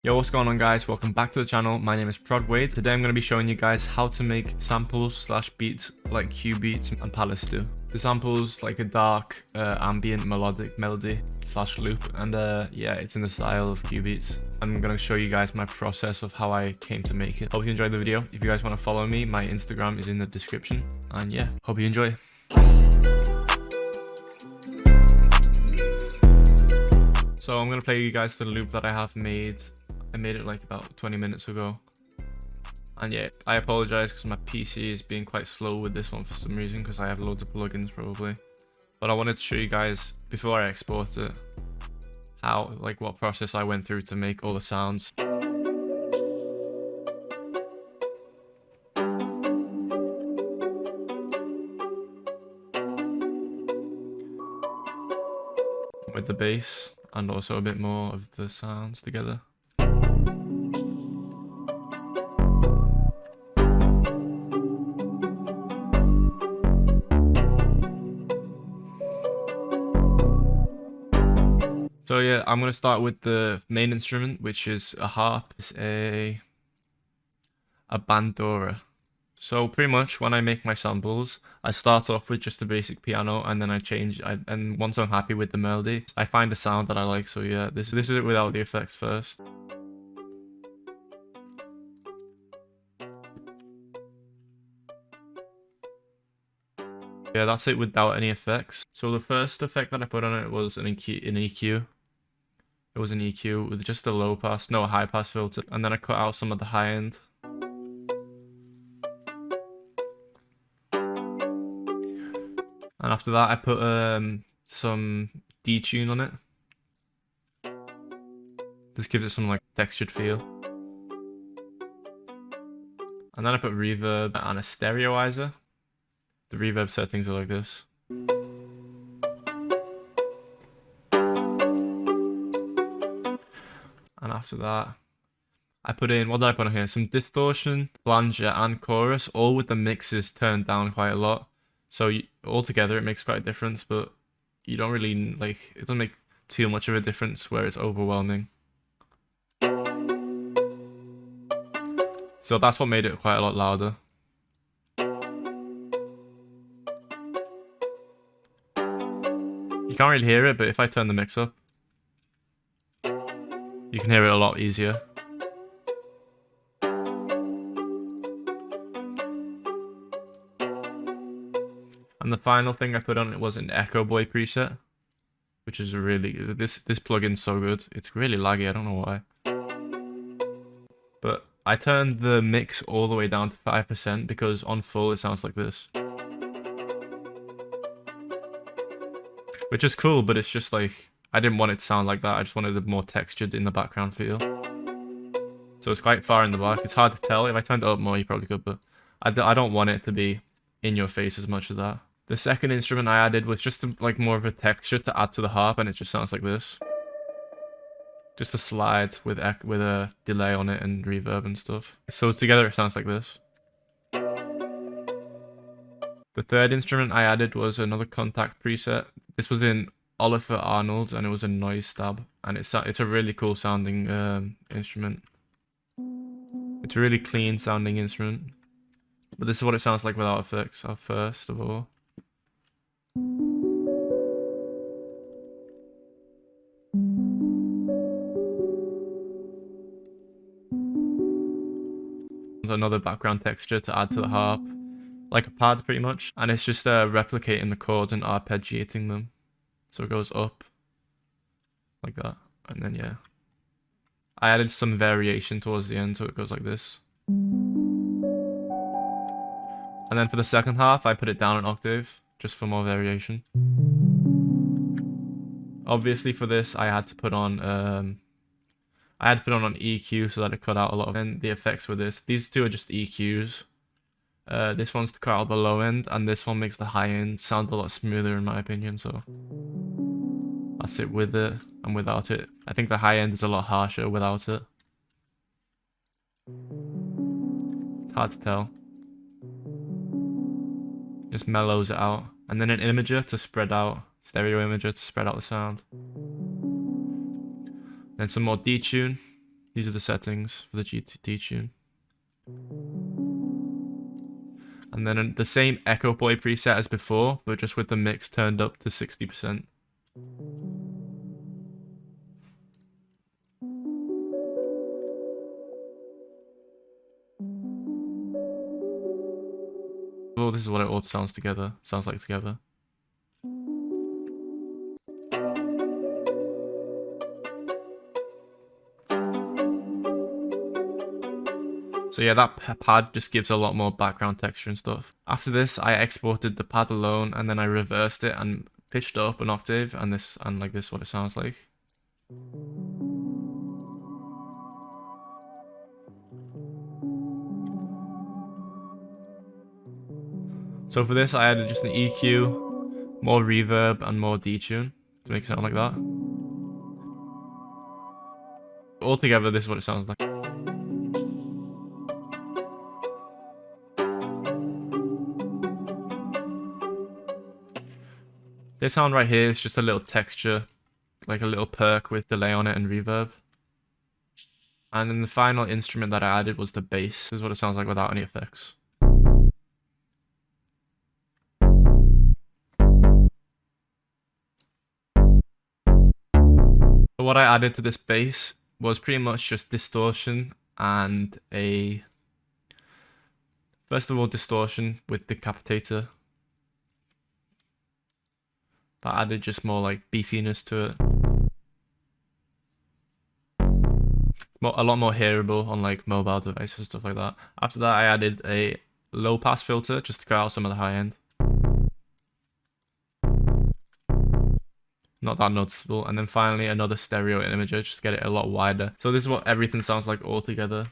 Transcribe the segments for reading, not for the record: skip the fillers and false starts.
Yo, what's going on guys? Welcome back to the channel. My name is Prodwade. Today I'm going to be showing you guys how to make samples slash beats like Cubeatz and Palace do. The samples like a dark ambient melodic melody slash loop, and yeah, it's in the style of Cubeatz. I'm going to show you guys my process of how I came to make it. Hope you enjoyed the video. If you guys want to follow me, my Instagram is in the description, and yeah, hope you enjoy. So I'm going to play you guys the loop that I have made. I made it like about 20 minutes ago. And yeah, I apologize because my PC is being quite slow with this one for some reason, because I have loads of plugins probably. But I wanted to show you guys before I export it how, like, what process I went through to make all the sounds. With the bass and also a bit more of the sounds together. So yeah, I'm gonna start with the main instrument, which is a harp. It's a bandora. So pretty much when I make my samples, I start off with just the basic piano, and then I change. And once I'm happy with the melody, I find a sound that I like. So yeah, this is it without the effects first. Yeah, that's it without any effects. So the first effect that I put on it was an EQ. It was an EQ with just a low pass, no, a high pass filter, and then I cut out some of the high end. And after that, I put some detune on it. This gives it some like textured feel. And then I put reverb and a stereoizer. The reverb settings are like this. And after that, I put in, what did I put on here? Some distortion, flanger, and chorus, all with the mixes turned down quite a lot. So altogether, it makes quite a difference, but you don't really, like, it doesn't make too much of a difference where it's overwhelming. So that's what made it quite a lot louder. You can't really hear it, but if I turn the mix up, you can hear it a lot easier. And the final thing I put on it was an Echo Boy preset, which is really, this plugin's so good. It's really laggy, I don't know why. But I turned the mix all the way down to 5% because on full it sounds like this. Which is cool, but it's just like, I didn't want it to sound like that. I just wanted it more textured in the background feel. So it's quite far in the back. It's hard to tell. If I turned it up more, you probably could, but I don't want it to be in your face as much as that. The second instrument I added was just like more of a texture to add to the harp, and it just sounds like this. Just a slide with a delay on it and reverb and stuff. So together it sounds like this. The third instrument I added was another contact preset. This was in Oliver Arnold, and it was a noise stab, and it's a really cool sounding instrument. It's a really clean sounding instrument, but this is what it sounds like without effects. First of all, another background texture to add to the harp, like a pad pretty much, and it's just replicating the chords and arpeggiating them. So it goes up like that, and then yeah, I added some variation towards the end, so it goes like this. And then for the second half, I put it down an octave just for more variation. Obviously for this, I had to put on an EQ so that it cut out a lot of, and the effects were this. These two are just EQs. This one's to cut out the low end, and this one makes the high end sound a lot smoother in my opinion, so that's it with it and without it. I think the high end is a lot harsher without it. It's hard to tell. Just mellows it out. And then an imager to spread out, stereo imager to spread out the sound. Then some more detune. These are the settings for the D tune. And then the same Echo Boy preset as before, but just with the mix turned up to 60%. Well, this is what it all sounds like together. So yeah, that pad just gives a lot more background texture and stuff. After this, I exported the pad alone, and then I reversed it and pitched it up an octave, and like this is what it sounds like. So for this, I added just an EQ, more reverb, and more detune to make it sound like that. Altogether, this is what it sounds like. This sound right here is just a little texture, like a little perk with delay on it and reverb. And then the final instrument that I added was the bass. This is what it sounds like without any effects. So what I added to this bass was pretty much just distortion and first of all, distortion with Decapitator. That added just more like beefiness to it. A lot more hearable on like mobile devices and stuff like that. After that, I added a low pass filter just to cut out some of the high end. Not that noticeable. And then finally another stereo imager just to get it a lot wider. So this is what everything sounds like all together.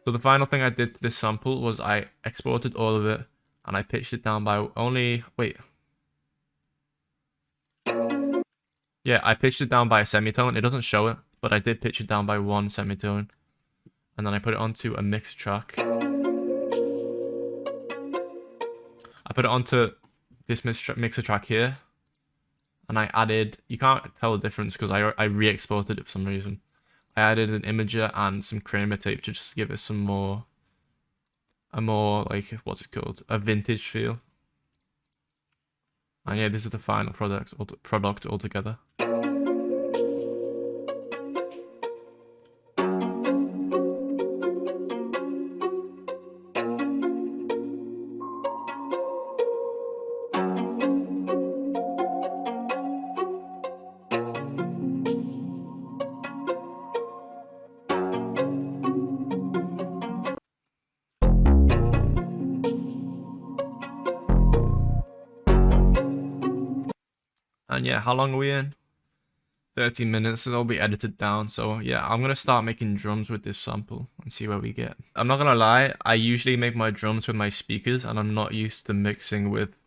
So the final thing I did to this sample was I exported all of it and I pitched it down by I pitched it down by a semitone. It doesn't show it, but I did pitch it down by one semitone. And then I put it onto a mix track. I put it onto this mixer track here. And I added, you can't tell the difference because I re-exported it for some reason. I added an imager and some Kramer tape to just give it a more like, what's it called? A vintage feel. And yeah, this is the final product altogether. And yeah, how long are we in? 30 minutes, it'll be edited down. So yeah, I'm gonna start making drums with this sample and see where we get. I'm not gonna lie, I usually make my drums with my speakers, and I'm not used to mixing with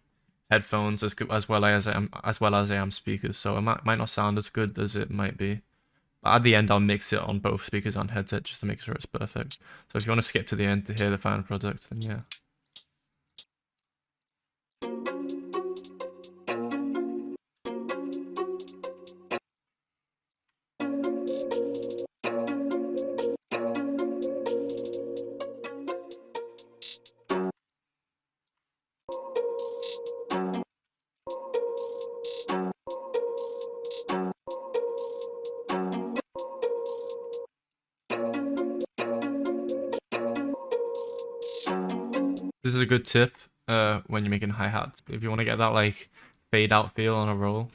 headphones as well as I am speakers. So it might not sound as good as it might be. But at the end, I'll mix it on both speakers and headset just to make sure it's perfect. So if you want to skip to the end to hear the final product, then yeah. This is a good tip when you're making hi-hats. If you want to get that like fade out feel on a roll,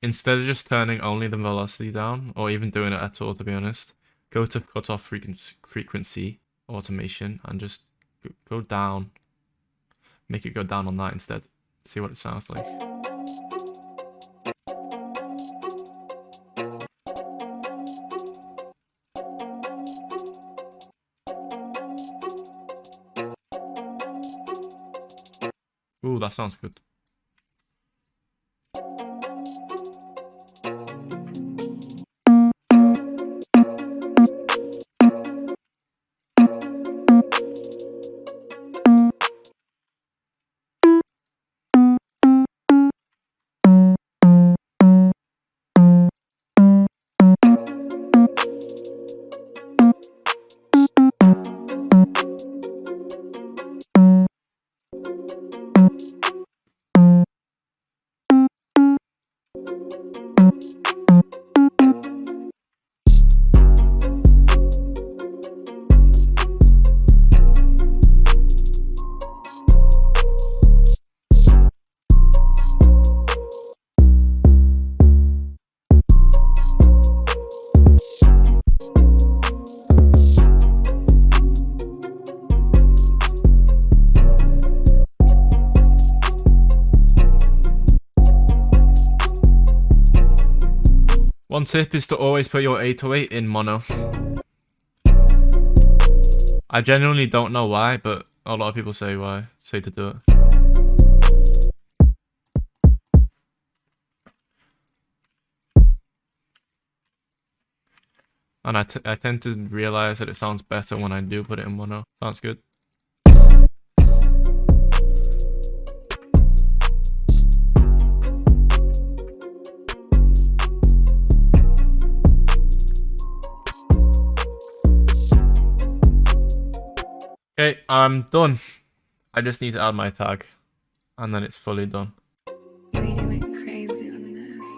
instead of just turning only the velocity down, or even doing it at all, to be honest, go to cutoff frequency automation and just go down. Make it go down on that instead. See what it sounds like. Ooh, that sounds good. One tip is to always put your 808 in mono. I genuinely don't know why, but a lot of people say to do it. And I tend to realize that it sounds better when I do put it in mono. Sounds good. Okay, I'm done. I just need to add my tag, and then it's fully done. We do it crazy on this.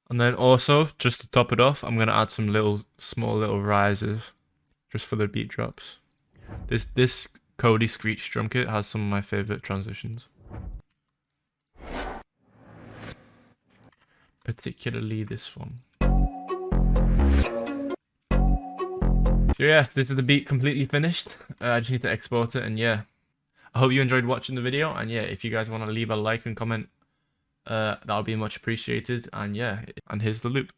And then also, just to top it off, I'm gonna add some small little rises, just for the beat drops. This Cody Screech drum kit has some of my favorite transitions, particularly this one. So yeah, this is the beat completely finished. I just need to export it, and yeah. I hope you enjoyed watching the video, and yeah, if you guys want to leave a like and comment, that would be much appreciated, and yeah, and here's the loop.